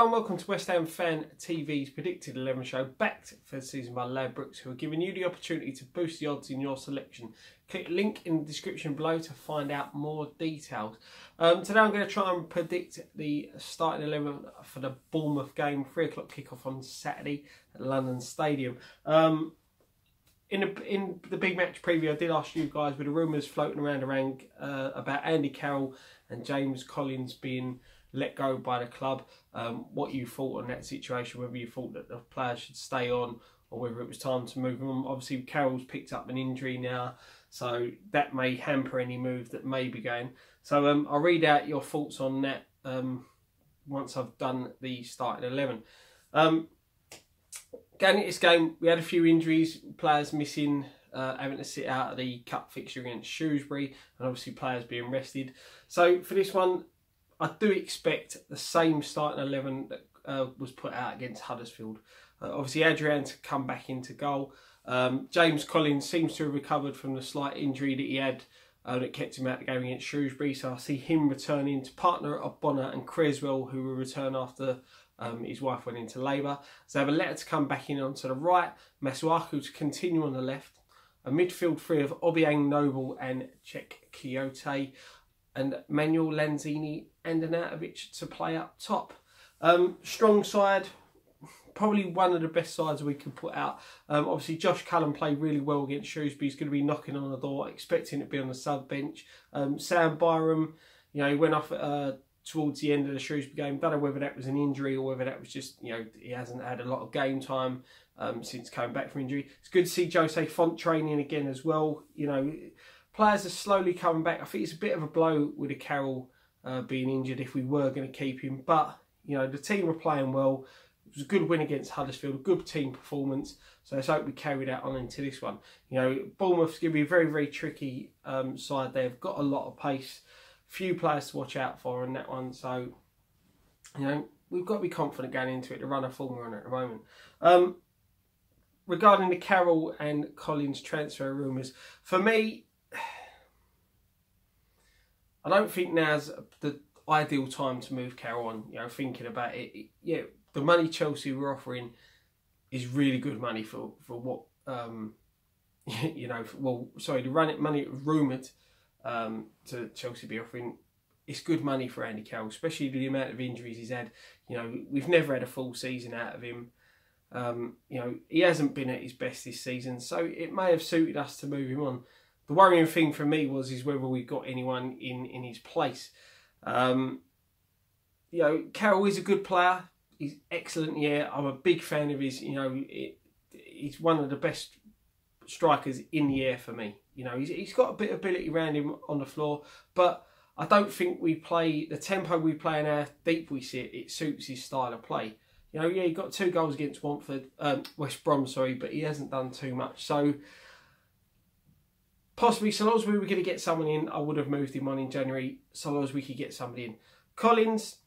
and welcome to West Ham Fan TV's Predicted 11 show, backed for the season by Ladbrokes, who are giving you the opportunity to boost the odds in your selection. Click the link in the description below to find out more details. Today I'm going to try and predict the starting 11 for the Bournemouth game, 3 o'clock kickoff on Saturday at London Stadium. In the big match preview, I did ask you guys, with the rumours floating around about Andy Carroll and James Collins being let go by the club, what you thought on that situation, whether you thought that the players should stay on or whether it was time to move them. Obviously Carroll's picked up an injury now, so that may hamper any move that may be going. So I'll read out your thoughts on that once I've done the starting 11. Going into this game, we had a few injuries, players missing, having to sit out of the cup fixture against Shrewsbury, and obviously players being rested. So for this one, I do expect the same starting 11 that was put out against Huddersfield. Obviously, Adrian to come back into goal. James Collins seems to have recovered from the slight injury that he had that kept him out of the game against Shrewsbury. So I see him returning to partner of Bonner and Creswell, who will return after his wife went into labour. So I have a letter to come back in onto the right, Masuaku to continue on the left, a midfield three of Obiang, Noble and Czech Kyoto, and Manuel Lanzini and Anatovic to play up top. Strong side, probably one of the best sides we could put out. Obviously Josh Cullen played really well against Shrewsbury. He's going to be knocking on the door, expecting to be on the sub bench. Sam Byram, you know, he went off towards the end of the Shrewsbury game. Don't know whether that was an injury or whether that was just, you know, he hasn't had a lot of game time since coming back from injury. It's good to see Jose Font training again as well. You know, players are slowly coming back. I think it's a bit of a blow with a Carroll being injured if we were going to keep him. But, you know, the team were playing well. It was a good win against Huddersfield, a good team performance. So let's hope we carry that on into this one. You know, Bournemouth's going to be a very, very tricky side. They've got a lot of pace. Few players to watch out for in that one. So, you know, we've got to be confident going into it. The run of form we're on at the moment. Regarding the Carroll and Collins transfer rumours, for me, I don't think now's the ideal time to move Carroll on. You know, thinking about it, yeah, the money Chelsea were offering is really good money for what, you know, the money it was rumoured to Chelsea be offering. It's good money for Andy Carroll, especially the amount of injuries he's had. You know, we've never had a full season out of him. You know, he hasn't been at his best this season, so it may have suited us to move him on. The worrying thing for me is whether we got anyone in his place. You know, Carroll is a good player. He's excellent. Yeah, I'm a big fan of his. You know, he's one of the best strikers in the air for me. You know, he's got a bit of ability around him on the floor, but I don't think we play the tempo we play and how deep we sit. It suits his style of play. You know, yeah, he got 2 goals against West Brom, sorry, but he hasn't done too much. So possibly, so long as we were going to get someone in, I would have moved him on in January, so long as we could get somebody in. Collins,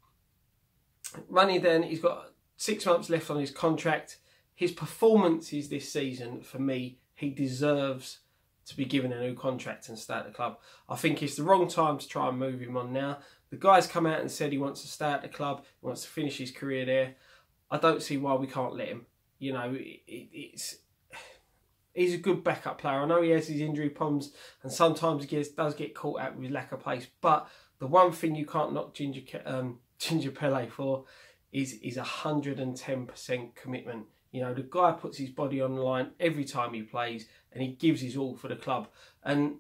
running down, he's got 6 months left on his contract. His performances this season, for me, he deserves to be given a new contract and stay at the club. I think it's the wrong time to try and move him on now. The guy's come out and said he wants to stay at the club, he wants to finish his career there. I don't see why we can't let him. You know, he's a good backup player. I know he has his injury problems and sometimes he does get caught out with lack of pace. But the one thing you can't knock Ginger Pele for is 110% commitment. You know, the guy puts his body on the line every time he plays and he gives his all for the club. And,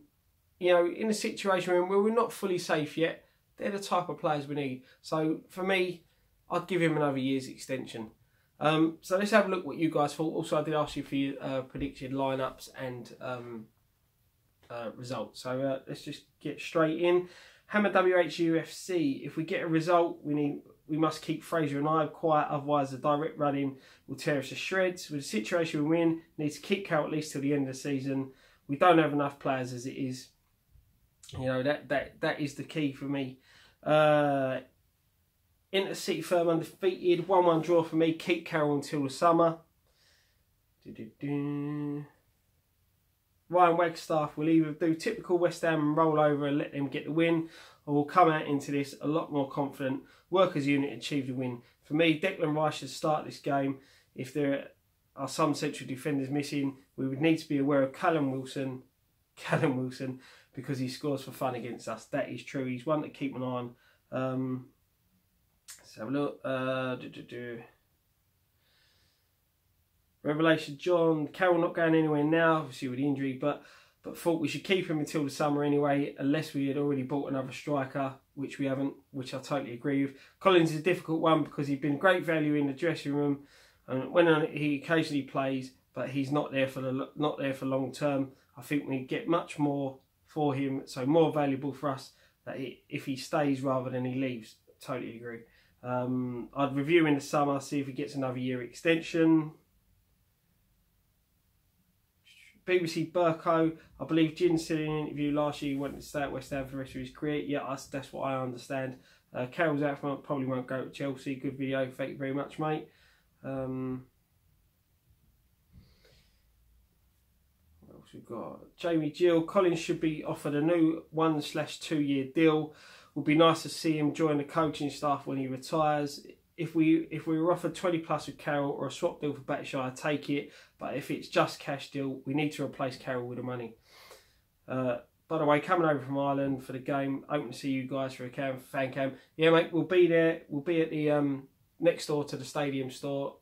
you know, in a situation where we're not fully safe yet, they're the type of players we need. So for me, I'd give him another year's extension. So let's have a look what you guys thought. Also, I did ask you for your predicted lineups and results. So let's just get straight in. Hammer WHUFC. If we get a result, we must keep Fraser and I quiet, otherwise the direct running will tear us to shreds. With the situation we win, need to keep Carroll at least till the end of the season. We don't have enough players as it is. You know, that is the key for me. Intercity firm undefeated, 1-1 draw for me. Keep Carroll until the summer. Ryan Wagstaff will either do typical West Ham and roll over and let them get the win, or will come out into this a lot more confident, work as a unit, achieve the win. For me, Declan Rice should start this game. If there are some central defenders missing, we would need to be aware of Callum Wilson, because he scores for fun against us. That is true. He's one to keep an eye on. Let's have a look. Revelation John, Carroll not going anywhere now, obviously with the injury, but thought we should keep him until the summer anyway, unless we had already bought another striker, which we haven't, which I totally agree with. Collins is a difficult one because he's been great value in the dressing room, and when he occasionally plays, but he's not there for long term. I think we get much more for him, so more valuable for us if he stays rather than he leaves. Totally agree. I'd review in the summer, see if he gets another year extension. BBC Burko, I believe Gin said in an interview last year he wanted to stay at West Ham for the rest of his career. Yeah, that's what I understand. Carroll's out front, probably won't go to Chelsea. Good video, thank you very much, mate. What else we've got? Jamie Gill, Collins should be offered a new 1/2 year deal. Would be nice to see him join the coaching staff when he retires. If we were offered 20 plus with Carroll or a swap deal for Batshuayi, I'd take it. But if it's just cash deal, we need to replace Carroll with the money. By the way, coming over from Ireland for the game, hoping to see you guys for a fan cam. Yeah, mate, we'll be there. We'll be at the next door to the stadium store,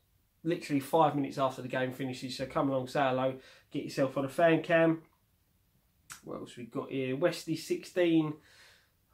literally 5 minutes after the game finishes. So come along, say hello, get yourself on a fan cam. What else we got here? Westy16.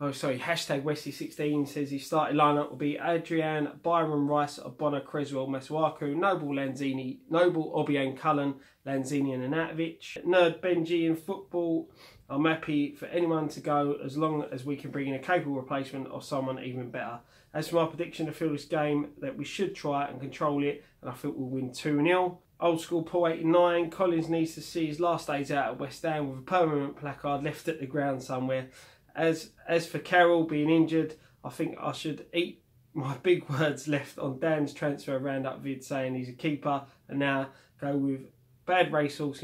Oh, sorry, hashtag Westy16 says his starting lineup will be Adrian, Byron Rice, Obona, Creswell, Masuaku, Noble, Lanzini, Noble, Obiang, Cullen, Lanzini and Anatovic. Nerd Benji in football. I'm happy for anyone to go as long as we can bring in a capable replacement or someone even better. As for my prediction to fill this game, that we should try and control it, and I think we'll win 2-0. Old school Paul 89, Collins needs to see his last days out at West Ham with a permanent placard left at the ground somewhere. As for Carroll being injured, I think I should eat my big words left on Dan's transfer roundup vid saying he's a keeper, and now go with bad racehorse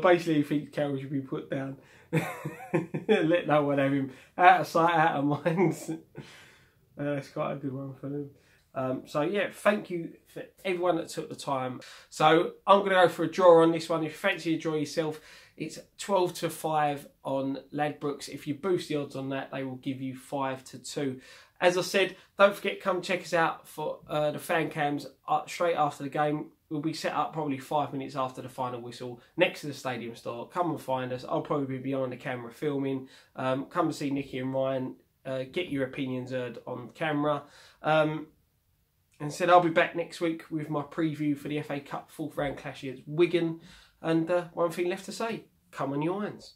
basically he thinks Carroll should be put down. Let no one have him out of sight, out of mind. That's quite a good one for them. So yeah, thank you for everyone that took the time. So I'm going to go for a draw on this one. If you fancy a draw yourself, it's 12-5 on Ladbrokes. If you boost the odds on that, they will give you 5-2. As I said, don't forget, come check us out for the fan cams straight after the game. We'll be set up probably 5 minutes after the final whistle next to the stadium store. Come and find us. I'll probably be behind the camera filming. Come and see Nicky and Ryan. Get your opinions heard on camera. And said I'll be back next week with my preview for the FA Cup 4th round clash against Wigan. And one thing left to say, come on you irons.